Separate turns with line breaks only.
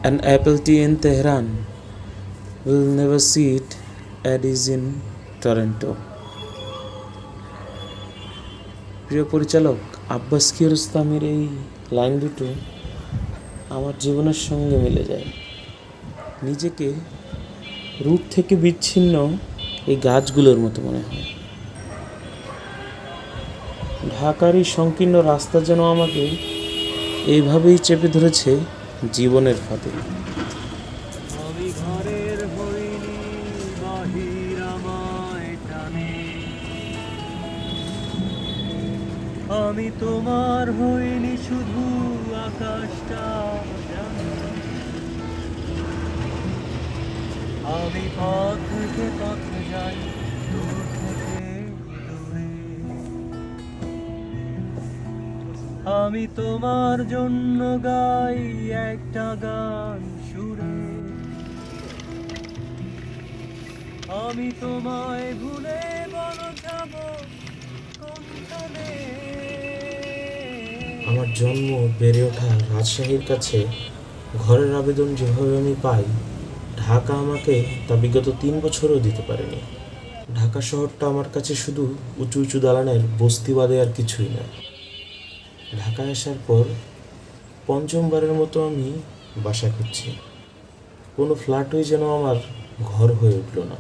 An apple tea in Tehran will never see it as in Toronto. প্রিয় পরিচালক আব্বাস কিয়ারোস্তামির এই line দুটো আমার জীবনের সঙ্গে মিলে যায়। নিজেকে রূপ থেকে বিচ্ছিন্ন এই গাছগুলোর মতো মনে হয়। ঢাকার এই সংকীর্ণ রাস্তা যেন আমাকে এইভাবেই চেপে ধরেছে জীবনের ফাঁদে।
আমি ঘরের হইনি বাহির আমায় টানে, আমি তোমার হইনি শুধু আকাশটা জানি। আমি পথ থেকে পথ যাই, দূর থেকে দূরে। আমি তোমার জন্য গাই একটা গান সুরে। আমি তোমায় ভুলে বলো যাব কোনখানে।
আমার জন্ম বেড়ে ওঠা রাজশাহীর কাছে ঘরের আবেদন যেভাবে আমি পাই, ঢাকা আমাকে তা বিগত 3 বছরও দিতে পারেনি। ঢাকা শহরটা আমার কাছে শুধু উঁচু উঁচু দালানের বস্তিবাদে আর কিছুই না। ঢাকায় আসার পর পঞ্চমবারের মতো আমি বাসা খুঁজছি। কোনো ফ্ল্যাটই যেন আমার ঘর হয়ে উঠল না।